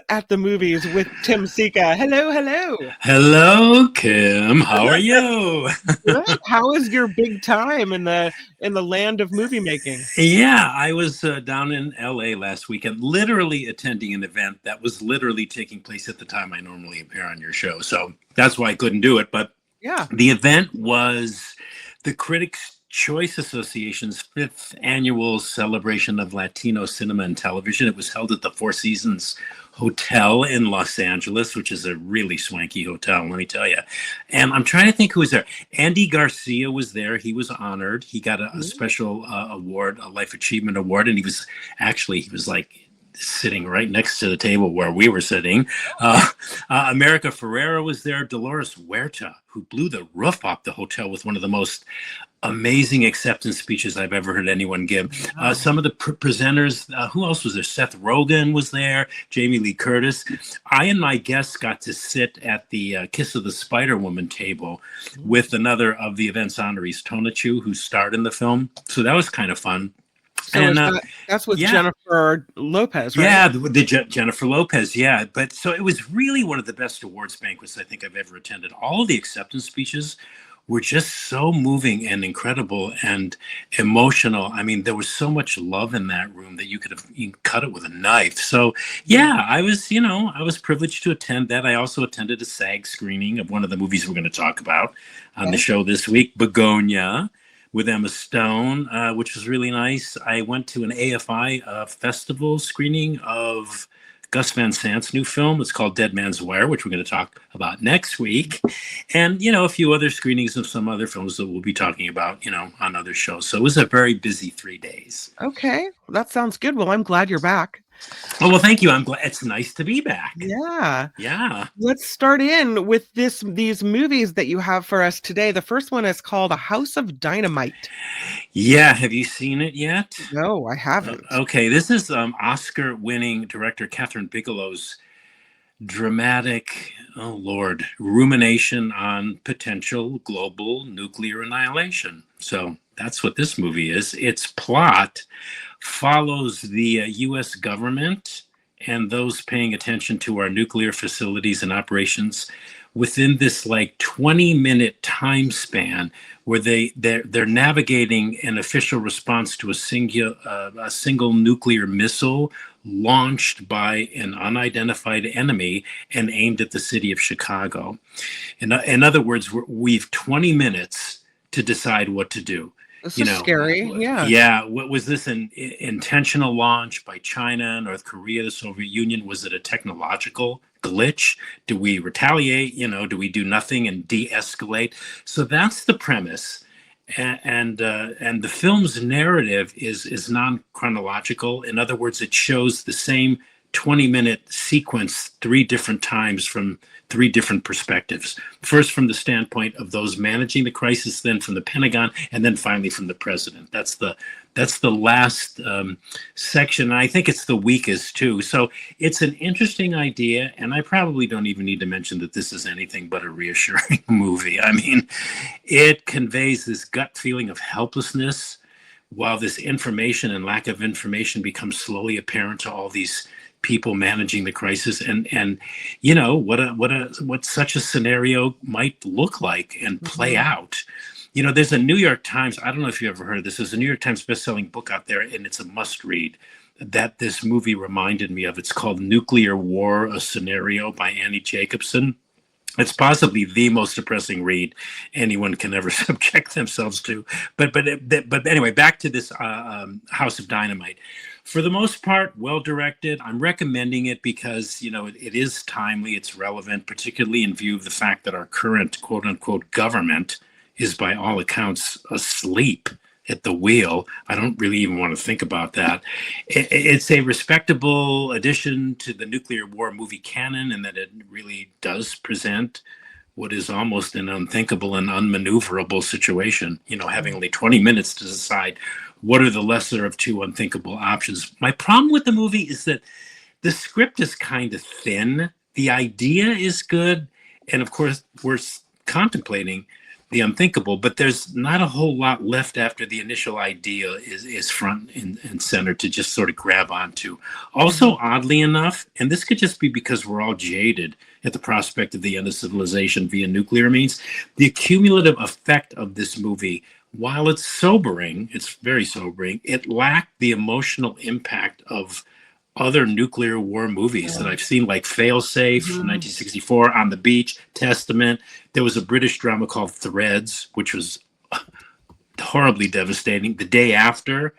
at the movies with Tim Sika. Hello, hello. Hello, Kim. How are you? Good. How is your big time in the land of movie making? Yeah, I was down in LA last weekend, literally attending an event that was literally taking place at the time I normally appear on your show. So that's why I couldn't do it. But Yeah. the event was the Critics' Choice Association's fifth annual celebration of Latino cinema and television. It was held at the Four Seasons Hotel in Los Angeles, which is a really swanky hotel, let me tell you. And I'm trying to think who was there. Andy Garcia was there. He was honored. He got a special award, a Life Achievement Award, and he was like sitting right next to the table where we were sitting. America Ferrera was there. Dolores Huerta, who blew the roof off the hotel with one of the most amazing acceptance speeches I've ever heard anyone give. Some of the presenters, who else was there? Seth Rogen was there, Jamie Lee Curtis. I and my guests got to sit at the Kiss of the Spider-Woman table with another of the event's honorees, Tonatiuh, who starred in the film. So that was kind of fun. So and, that's with Jennifer Lopez, right? Yeah, the Jennifer Lopez, yeah. But so it was really one of the best awards banquets I think I've ever attended. All of the acceptance speeches were just so moving and incredible and emotional. I mean, there was so much love in that room that you could cut it with a knife. So yeah, I was privileged to attend that. I also attended a SAG screening of one of the movies we're going to talk about on the show this week, Bugonia, with Emma Stone, which was really nice. I went to an AFI festival screening of Gus Van Sant's new film. It's called Dead Man's Wire, which we're going to talk about next week. And, a few other screenings of some other films that we'll be talking about, on other shows. So it was a very busy 3 days. Okay. That sounds good. Well, I'm glad you're back. Oh, well, thank you. I'm glad. It's nice to be back. Yeah. Let's start in with these movies that you have for us today. The first one is called A House of Dynamite. Yeah. Have you seen it yet? No, I haven't. Okay. This is Oscar-winning director Catherine Bigelow's dramatic, rumination on potential global nuclear annihilation. So that's what this movie is. Its plot follows the U.S. government and those paying attention to our nuclear facilities and operations within this 20-minute time span where they're navigating an official response to a single nuclear missile launched by an unidentified enemy and aimed at the city of Chicago. In other words, we've 20 minutes to decide what to do. This is scary. Yeah. Was this an intentional launch by China, North Korea, the Soviet Union? Was it a technological glitch? Do we retaliate? Do we do nothing and de-escalate? So that's the premise. And the film's narrative is non-chronological. In other words, it shows the same 20-minute sequence 3 different times from 3 different perspectives. First, from the standpoint of those managing the crisis, then from the Pentagon, and then finally from the president. That's the last section. And I think it's the weakest too. So it's an interesting idea. And I probably don't even need to mention that this is anything but a reassuring movie. I mean, it conveys this gut feeling of helplessness while this information and lack of information becomes slowly apparent to all these people managing the crisis, and what such a scenario might look like and play out. There's a New York Times, I don't know if you ever heard of this, there's a New York Times best-selling book out there, and it's a must-read that this movie reminded me of. It's called Nuclear War, A Scenario by Annie Jacobson. It's possibly the most depressing read anyone can ever subject themselves to. But anyway, back to this House of Dynamite. For the most part, well-directed. I'm recommending it because, it is timely, it's relevant, particularly in view of the fact that our current quote-unquote government is by all accounts asleep at the wheel. I don't really even want to think about that. It's a respectable addition to the nuclear war movie canon in that it really does present what is almost an unthinkable and unmaneuverable situation, having only 20 minutes to decide what are the lesser of 2 unthinkable options. My problem with the movie is that the script is kind of thin. The idea is good. And of course, we're contemplating the unthinkable, but there's not a whole lot left after the initial idea is front and center to just sort of grab onto. Also, oddly enough, and this could just be because we're all jaded at the prospect of the end of civilization via nuclear means, the cumulative effect of this movie, while it's sobering, it's very sobering, it lacked the emotional impact of other nuclear war movies that I've seen, like Failsafe from 1964, On the Beach, Testament. There was a British drama called Threads, which was horribly devastating. The Day After.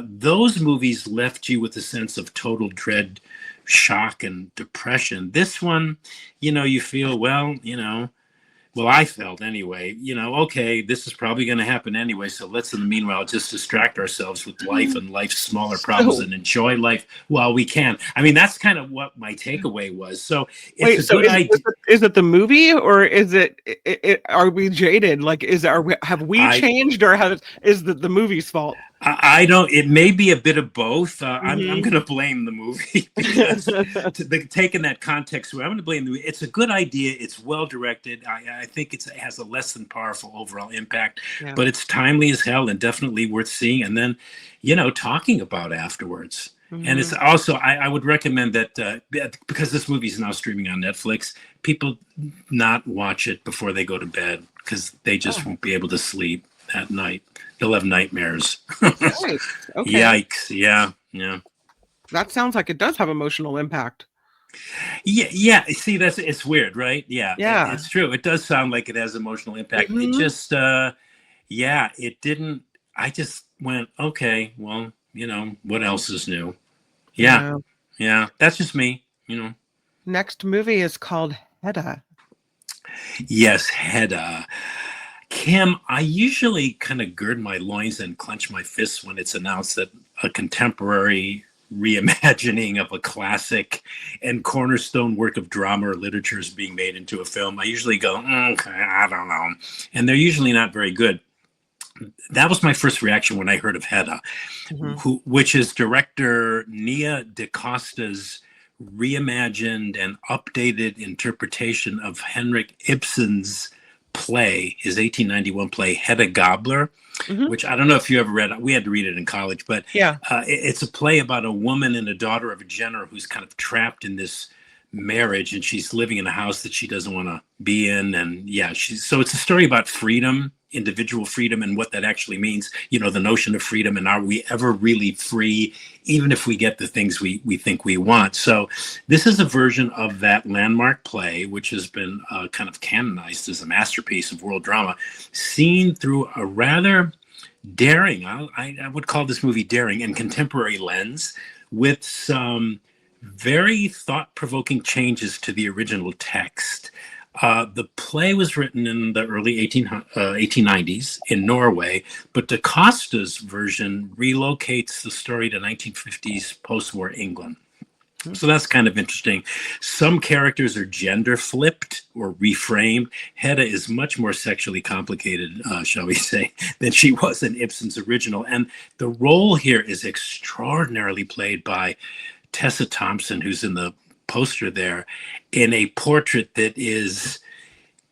Those movies left you with a sense of total dread, shock, and depression. This one, you feel, well, I felt anyway, okay, this is probably going to happen anyway. So let's, in the meanwhile, just distract ourselves with life and life's smaller problems and enjoy life while we can. I mean, that's kind of what my takeaway was. So it's a good idea. Is it the movie, or is it are we jaded? Like, have we changed, or is the movie's fault? I don't. It may be a bit of both. I'm going to blame the movie because taking that context, I'm going to blame the movie. It's a good idea. It's well directed. I think it has a less than powerful overall impact, but it's timely as hell and definitely worth seeing. And then, talking about afterwards. And it's also, I would recommend that because this movie is now streaming on Netflix, people not watch it before they go to bed because they just won't be able to sleep at night. You'll have nightmares. Nice. Okay. Yikes. Yeah. That sounds like it does have emotional impact. Yeah. See, it's weird, right? Yeah. It's true. It does sound like it has emotional impact. It just, it didn't. I just went, okay, well, what else is new? Yeah. That's just me, Next movie is called Hedda. Yes, Hedda. Kim, I usually kind of gird my loins and clench my fists when it's announced that a contemporary reimagining of a classic and cornerstone work of drama or literature is being made into a film. I usually go, okay, I don't know. And they're usually not very good. That was my first reaction when I heard of Hedda, which is director Nia DaCosta's reimagined and updated interpretation of Henrik Ibsen's play, his 1891 play Hedda Gabler, which I don't know if you ever read. We had to read it in college, but it's a play about a woman and a daughter of a general who's kind of trapped in this marriage, and she's living in a house that she doesn't want to be in. And so it's a story about freedom, individual freedom, and what that actually means, the notion of freedom, and are we ever really free, even if we get the things we think we want. So this is a version of that landmark play, which has been kind of canonized as a masterpiece of world drama, seen through a rather daring, I would call this movie daring, and contemporary lens, with some very thought-provoking changes to the original text. The play was written in the early 1890s in Norway, but DaCosta's version relocates the story to 1950s post-war England. So that's kind of interesting. Some characters are gender flipped or reframed. Hedda is much more sexually complicated, shall we say, than she was in Ibsen's original. And the role here is extraordinarily played by Tessa Thompson, who's in the poster there, in a portrait that is,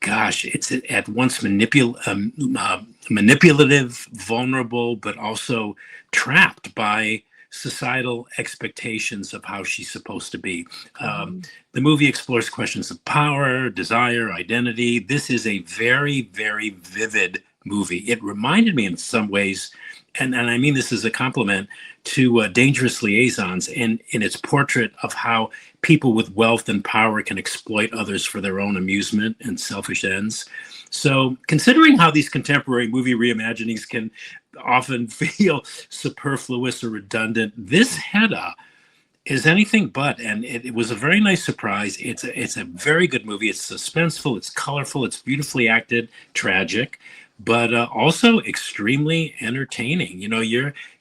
it's at once manipulative, vulnerable, but also trapped by societal expectations of how she's supposed to be. The movie explores questions of power, desire, identity. This is a very, very vivid movie. It reminded me in some ways, and I mean this as a compliment, to Dangerous Liaisons in its portrait of how people with wealth and power can exploit others for their own amusement and selfish ends. So considering how these contemporary movie reimaginings can often feel superfluous or redundant, this Hedda is anything but, and it was a very nice surprise. It's a very good movie. It's suspenseful, it's colorful, it's beautifully acted, tragic, but also extremely entertaining.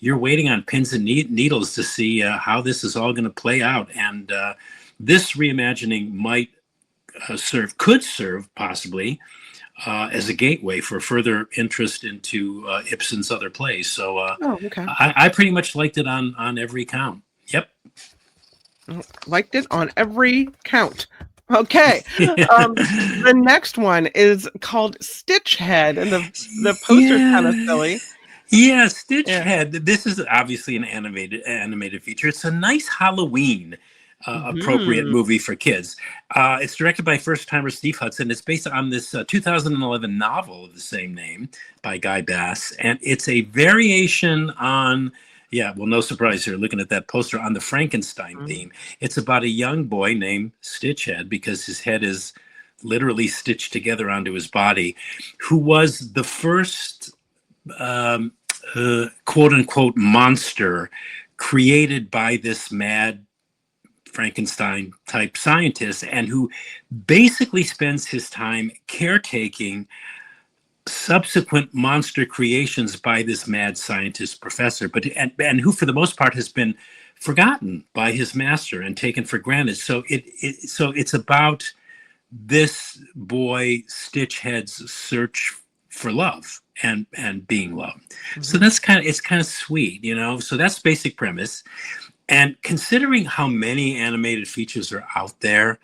You're waiting on pins and needles to see how this is all going to play out, and this reimagining could serve possibly as a gateway for further interest into Ibsen's other plays. So I pretty much liked it on every count. Yep. Liked it on every count. Okay. The next one is called Stitch Head, and the poster's kind of Yeah. silly. Yeah, Stitch Yeah. Head. This is obviously an animated feature. It's a nice Halloween appropriate Mhm. movie for kids. It's directed by first timer Steve Hudson. It's based on this 2011 novel of the same name by Guy Bass, and it's a variation on. Yeah, well, no surprise here. Looking at that poster on the Frankenstein Mhm. theme, it's about a young boy named Stitchhead because his head is literally stitched together onto his body, who was the first um, quote unquote monster created by this mad Frankenstein type scientist, and who basically spends his time caretaking subsequent monster creations by this mad scientist professor, but and who for the most part has been forgotten by his master and taken for granted. So it's about this boy Stitchhead's search for love and being loved. So Mhm. that's kind of sweet, you know. So that's basic premise. And considering how many animated features are out there,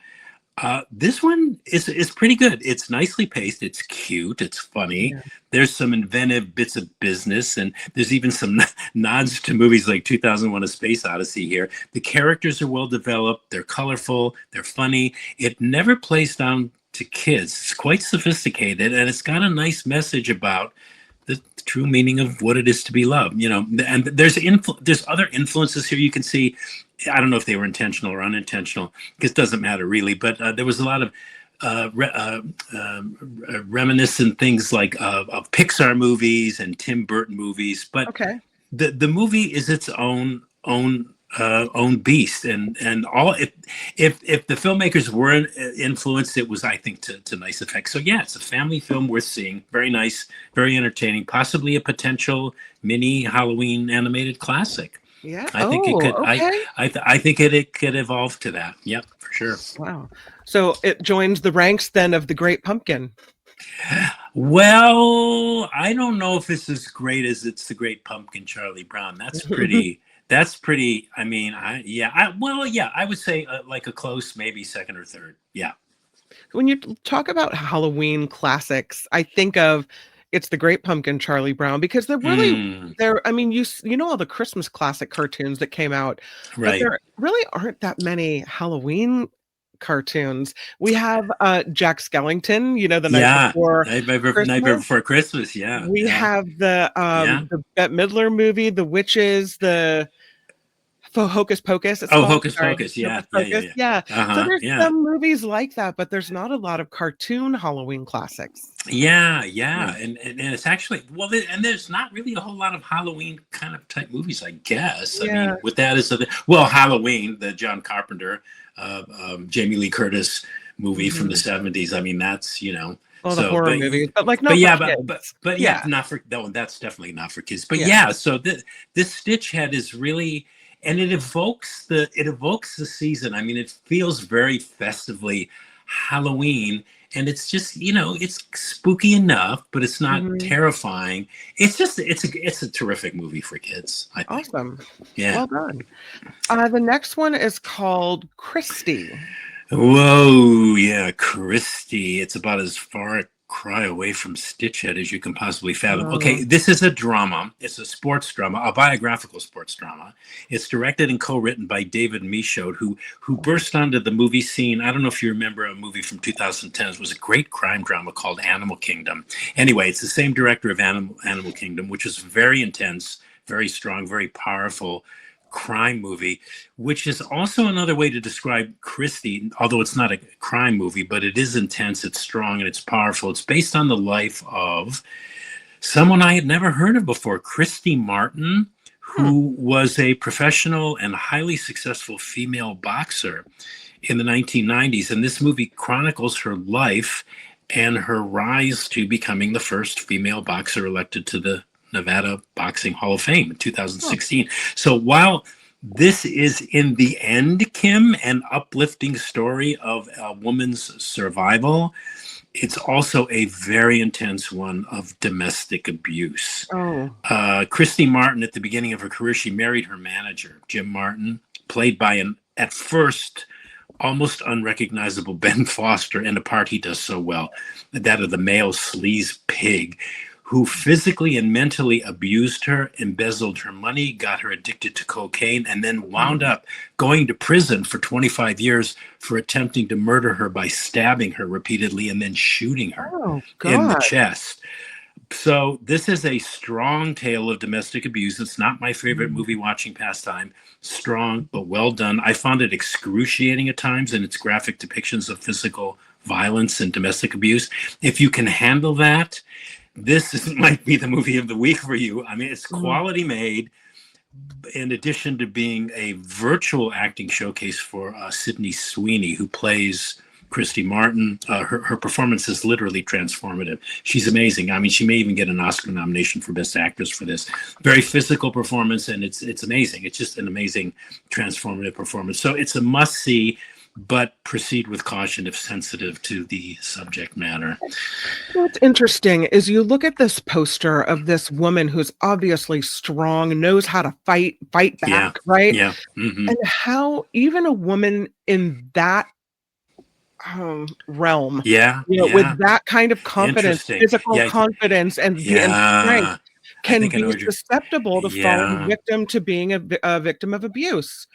this one is pretty good. It's nicely paced. It's cute. It's funny. Yeah. There's some inventive bits of business, and there's even some nods to movies like 2001: A Space Odyssey here. The characters are well developed. They're colorful. They're funny. It never plays down to kids. It's quite sophisticated, and it's got a nice message about the true meaning of what it is to be loved. You know, and there's other influences here you can see. I don't know if they were intentional or unintentional. It doesn't matter really, but there was a lot of reminiscent things like of Pixar movies and Tim Burton movies. But Okay. the movie is its own beast, and all if the filmmakers weren't influenced, it was, I think, to nice effect. So yeah, it's a family film worth seeing. Very nice, very entertaining, possibly a potential mini Halloween animated classic. Yeah. I think it Oh, could. okay. I think it could evolve to that. Yep, for sure. Wow. So it joins the ranks then of the Great Pumpkin. Well, I don't know if it's as great as it's the Great Pumpkin, Charlie Brown. That's pretty. That's pretty. I mean, I would say like a close, maybe second or third. Yeah. When you talk about Halloween classics, I think of It's the Great Pumpkin, Charlie Brown, because they're really Mm, there. I mean, you know all the Christmas classic cartoons that came out, but right. there really aren't that many Halloween cartoons. We have, Jack Skellington, The Night Yeah. Before Nightmare Christmas. Before Christmas. Yeah. We Yeah. have Yeah. the Bette Midler movie, The Witches, the Hocus Pocus, it's Oh, called, Hocus sorry, Pocus. Yeah. Hocus Yeah. Yeah. Pocus, Yeah. yeah. Uh So huh. there's Yeah. some movies like that, but there's not a lot of cartoon Halloween classics. Yeah, Yeah. yeah, and it's actually and there's not really a whole lot of Halloween kind of type movies, I guess. I Yeah. mean, with that as well, Halloween, the John Carpenter, Jamie Lee Curtis movie from the Mhm. '70s. I mean, that's All the so, horror movies, but, like, but not for yeah, but yeah, kids. not for no, that's definitely not for kids. But Yeah. yeah, so this Stitch Head is really, and it evokes the season. I mean, it feels very festively Halloween, and it's just it's spooky enough, but it's not Mhm. terrifying. It's a terrific movie for kids, I think. Awesome. Yeah. Well done. The next one is called Christy. Whoa, yeah, Christy. It's about as far a cry away from Stitchhead as you can possibly fathom. Oh, Okay, this is a drama. It's a sports drama, a biographical sports drama. It's directed and co-written by David Michaud, who burst onto the movie scene. I don't know if you remember a movie from 2010. It was a great crime drama called Animal Kingdom. Anyway, it's the same director of Animal Kingdom, which is very intense, very strong, very powerful crime movie, which is also another way to describe Christy, although it's not a crime movie, but it is intense, it's strong, and it's powerful. It's based on the life of someone I had never heard of before, Christy Martin, hmm. who was a professional and highly successful female boxer in the 1990s. And this movie chronicles her life and her rise to becoming the first female boxer elected to the Nevada Boxing Hall of Fame in Oh, 2016. So while this is in the end, Kim, an uplifting story of a woman's survival, it's also a very intense one of domestic abuse. oh, Christy Martin, at the beginning of her career, she married her manager, Jim Martin, played by at first, almost unrecognizable Ben Foster in a part he does so well, that of the male sleaze pig, who physically and mentally abused her, embezzled her money, got her addicted to cocaine, and then wound up going to prison for 25 years for attempting to murder her by stabbing her repeatedly and then shooting her in the chest. So this is a strong tale of domestic abuse. It's not my favorite movie watching pastime. Strong, but well done. I found it excruciating at times in its graphic depictions of physical violence and domestic abuse. If you can handle that, might be the movie of the week for you. I mean, it's quality made, in addition to being a virtual acting showcase for Sydney Sweeney, who plays Christy Martin. Her performance is literally transformative. She's amazing. I mean, she may even get an Oscar nomination for Best Actress for this. Very physical performance, and it's amazing. It's just an amazing transformative performance. So it's a must-see, but proceed with caution if sensitive to the subject matter. What's interesting is you look at this poster of this woman who's obviously strong, knows how to fight back, right? Yeah. Mm-hmm. And how even a woman in that realm, with that kind of confidence, physical confidence, and strength, can be susceptible to falling victim to being a victim of abuse.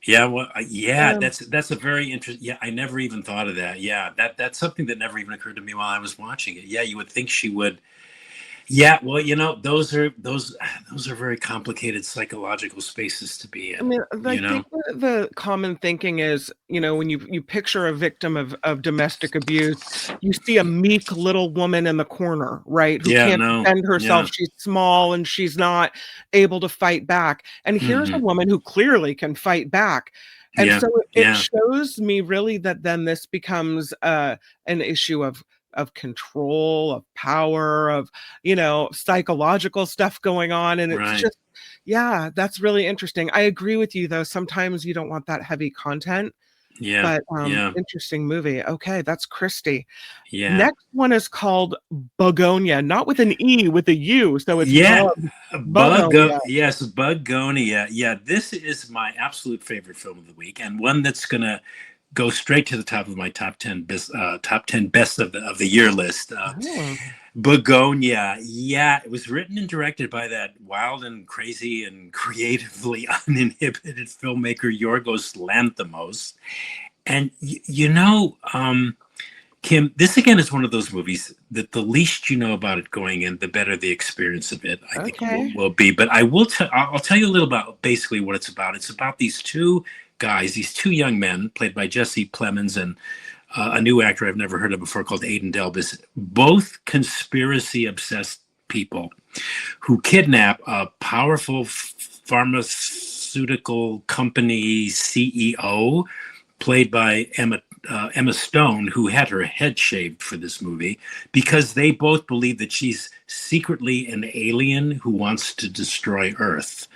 That's a very interesting. Yeah, I never even thought of that. Yeah, that's something that never even occurred to me while I was watching it. Yeah, you would think she would. Yeah, well, those are very complicated psychological spaces to be in. I mean, I think the common thinking is, when you picture a victim of domestic abuse, you see a meek little woman in the corner, right? Who can't defend herself. She's small and she's not able to fight back. And here's a woman who clearly can fight back. And so it shows me really that then this becomes an issue of control, of power, of psychological stuff going on, and it's just that's really interesting. I agree with you though, sometimes you don't want that heavy content, but interesting movie. Okay, that's Christy. Next one is called Bugonia, not with an E, with a U, so it's Bugonia. Yes, Bugonia. Yeah, this is my absolute favorite film of the week, and one that's gonna go straight to the top of my top 10 best of the year list. Bugonia. Yeah, it was written and directed by that wild and crazy and creatively uninhibited filmmaker Yorgos Lanthimos. And Kim, this again is one of those movies that the least you know about it going in, the better the experience of it, I think will be. But I'll tell you a little about basically what it's about. It's about these two guys, these two young men, played by Jesse Plemons and a new actor I've never heard of before called Aidan Delbis, both conspiracy-obsessed people who kidnap a powerful pharmaceutical company CEO, played by Emma Stone, who had her head shaved for this movie, because they both believe that she's secretly an alien who wants to destroy Earth.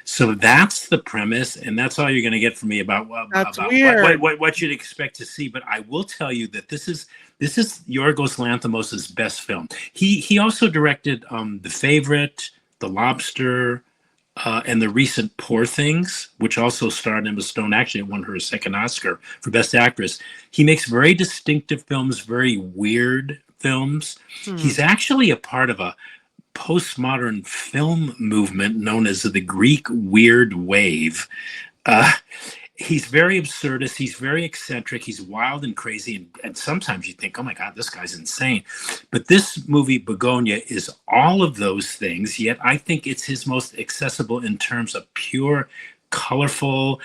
So that's the premise, and that's all you're going to get from me about what you'd expect to see. But I will tell you that this is Yorgos Lanthimos' best film. He also directed The Favorite, The Lobster, and the recent Poor Things, which also starred Emma Stone. Actually, it won her a second Oscar for Best Actress. He makes very distinctive films, very weird films. He's actually a part of a postmodern film movement known as the Greek Weird Wave. He's very absurdist. He's very eccentric. He's wild and crazy. And sometimes you think, oh my God, this guy's insane. But this movie, Bugonia, is all of those things. Yet I think it's his most accessible in terms of pure, colorful,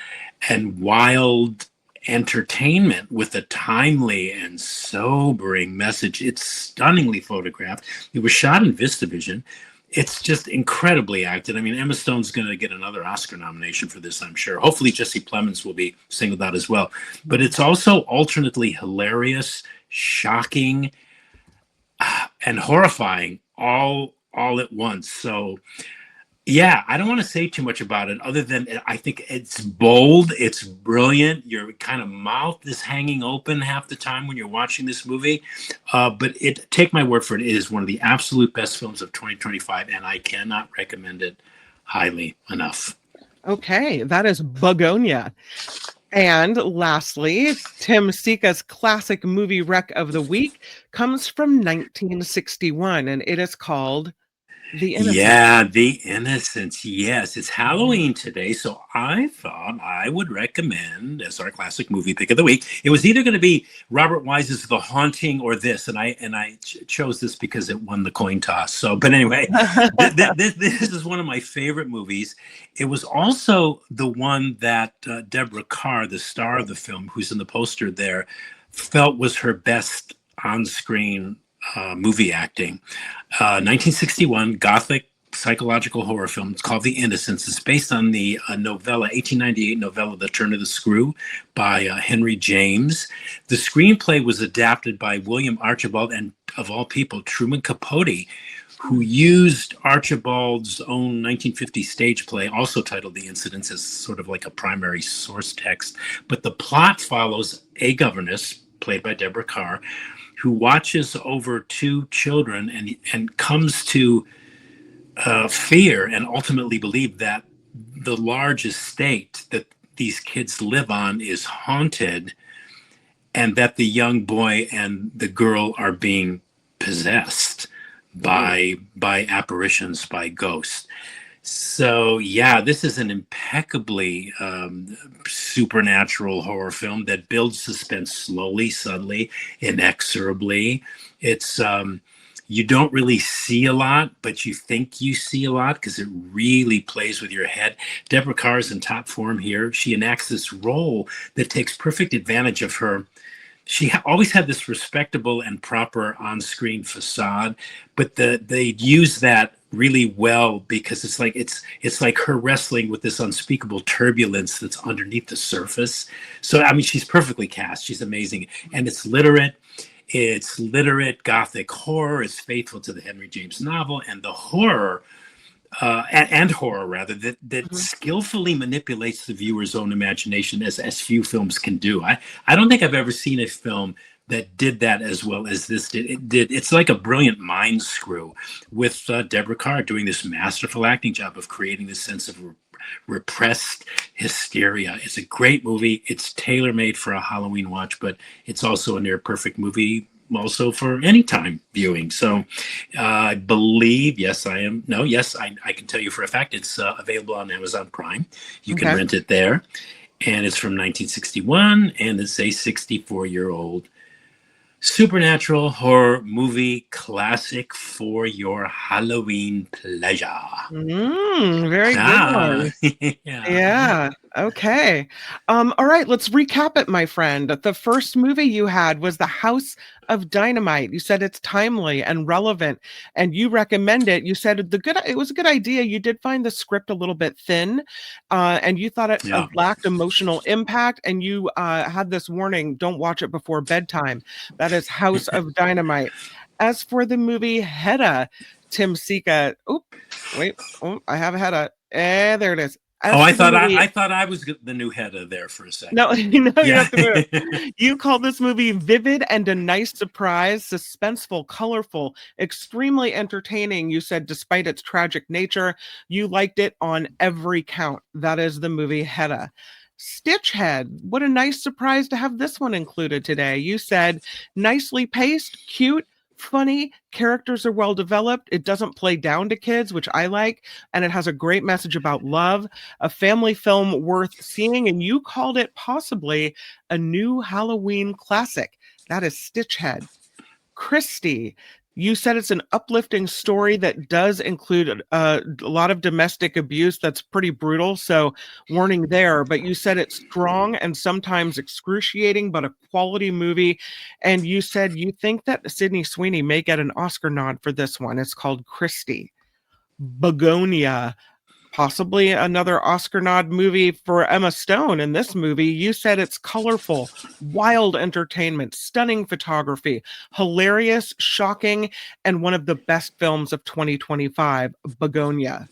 and wild entertainment with a timely and sobering message. It's stunningly photographed. It was shot in VistaVision. It's just incredibly acted. I mean, Emma Stone's going to get another Oscar nomination for this, I'm sure. Hopefully Jesse Plemons will be singled out as well. But it's also alternately hilarious, shocking, and horrifying all at once. So yeah, I don't want to say too much about it other than I think it's bold, it's brilliant. Your kind of mouth is hanging open half the time when you're watching this movie. But take my word for it, it is one of the absolute best films of 2025, and I cannot recommend it highly enough. Okay, that is Bugonia. And lastly, Tim Sika's classic movie wreck of the week comes from 1961, and it is called The Innocent. Yeah, The Innocents. Yes, it's Mhm. Halloween today, so I thought I would recommend as our classic movie pick of the week. It was either going to be Robert Wise's The Haunting or this, and I chose this because it won the coin toss. So, but anyway, this is one of my favorite movies. It was also the one that Deborah Kerr, the star of the film, who's in the poster there, felt was her best on-screen movie acting. 1961 Gothic psychological horror film. It's called The Innocents. It's based on the novella, 1898 novella, The Turn of the Screw by Henry James. The screenplay was adapted by William Archibald and, of all people, Truman Capote, who used Archibald's own 1950 stage play, also titled The Incidents, as sort of like a primary source text. But the plot follows a governess, played by Deborah Kerr, who watches over two children and comes to fear and ultimately believe that the large estate that these kids live on is haunted, and that the young boy and the girl are being possessed by apparitions, by ghosts. So yeah, this is an impeccably supernatural horror film that builds suspense slowly, subtly, inexorably. It's you don't really see a lot, but you think you see a lot because it really plays with your head. Deborah Kerr is in top form here. She enacts this role that takes perfect advantage of her. She always had this respectable and proper on-screen facade, but they use that really well because it's like her wrestling with this unspeakable turbulence that's underneath the surface. So I mean, she's perfectly cast. She's amazing, and it's literate. It's literate Gothic horror. It's faithful to the Henry James novel, and the horror and horror rather that Mhm. skillfully manipulates the viewer's own imagination as few films can do. I don't think I've ever seen a film that did that as well as this did. It's like a brilliant mind screw with Deborah Kerr doing this masterful acting job of creating this sense of repressed hysteria. It's a great movie. It's tailor-made for a Halloween watch, but it's also a near perfect movie also for anytime viewing. So I believe, yes, I am. No, yes, I can tell you for a fact it's available on Amazon Prime. You can Okay. rent it there. And it's from 1961, and it's a 64-year-old supernatural horror movie classic for your Halloween pleasure. Very good Ah, one. yeah. Yeah. Okay. All right, let's recap it, my friend. The first movie you had was The House of Dynamite. You said it's timely and relevant, and you recommend it. You said it was a good idea. You did find the script a little bit thin, and you thought it Yeah. lacked emotional impact, and you had this warning, don't watch it before bedtime. That is House of Dynamite. As for the movie Hedda, Tim Sika. Oh, wait. Oh, I have Hedda. There it is. Oh, As for the movie, I thought I was the new Hedda there for a second. no, you know, you don't Yeah. have to do it. You call this movie vivid and a nice surprise, suspenseful, colorful, extremely entertaining. You said, despite its tragic nature, you liked it on every count. That is the movie Hedda. Stitchhead, what a nice surprise to have this one included today. You said, nicely paced, cute, funny, characters are well developed. It doesn't play down to kids, which I like, and it has a great message about love, a family film worth seeing, and you called it possibly a new Halloween classic. That is Stitchhead. Christy, you said it's an uplifting story that does include a lot of domestic abuse that's pretty brutal. So, warning there. But you said it's strong and sometimes excruciating, but a quality movie. And you said you think that Sydney Sweeney may get an Oscar nod for this one. It's called Christy. Bugonia, possibly another Oscar nod movie for Emma Stone in this movie. You said it's colorful, wild entertainment, stunning photography, hilarious, shocking, and one of the best films of 2025, Bugonia.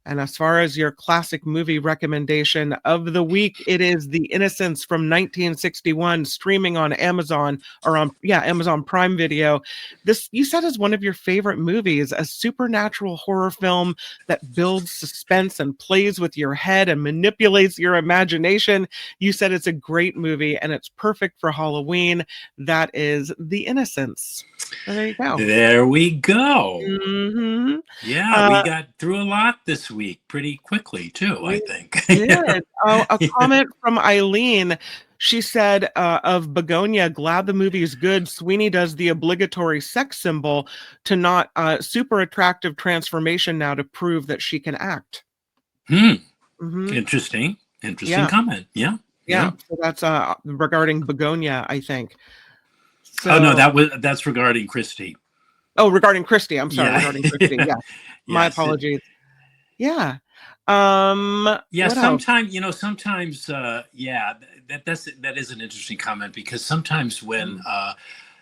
And as far as your classic movie recommendation of the week, it is The Innocents from 1961, streaming on Amazon or on Amazon Prime Video. This you said is one of your favorite movies, a supernatural horror film that builds suspense and plays with your head and manipulates your imagination. You said it's a great movie and it's perfect for Halloween. That is The Innocents. So there you go. There we go. Mm-hmm. Yeah, we got through a lot this week pretty quickly too, I think. Did. Oh, a comment from Eileen. She said of Bugonia, glad the movie is good. Sweeney does the obligatory sex symbol to not super attractive transformation now to prove that she can act. Mm-hmm. Interesting comment. Yeah. So that's regarding Bugonia, I think. So, oh no, that's regarding Christy. Oh, regarding Christy. I'm sorry, regarding Christy. Yeah. My apologies. Yeah. Sometimes that is an interesting comment, because sometimes when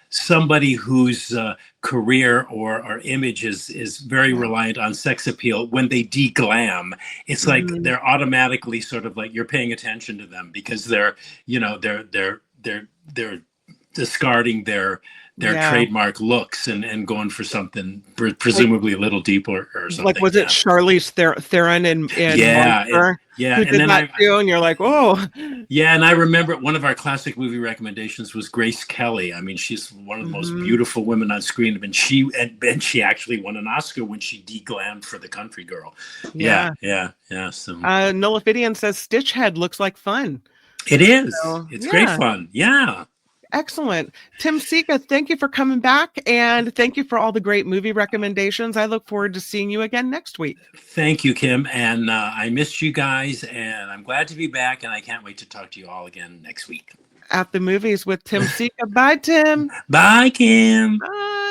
somebody whose career or image is very reliant on sex appeal, when they de-glam, it's like they're automatically sort of like you're paying attention to them, because they're discarding their trademark looks and going for something presumably a little deeper or something. Like, was it Charlize Theron in Monster? Who did that too? And you're like, oh. Yeah, and I remember one of our classic movie recommendations was Grace Kelly. I mean, she's one of the most beautiful women on screen, and she actually won an Oscar when she de-glammed for The Country Girl. Yeah. So Nullifidian says Stitchhead looks like fun. It is. So, it's great fun. Yeah. Excellent. Tim Sika, thank you for coming back, and thank you for all the great movie recommendations. I look forward to seeing you again next week. Thank you, Kim. And I missed you guys, and I'm glad to be back, and I can't wait to talk to you all again next week. At the Movies with Tim Sika. Bye, Tim. Bye, Kim. Bye.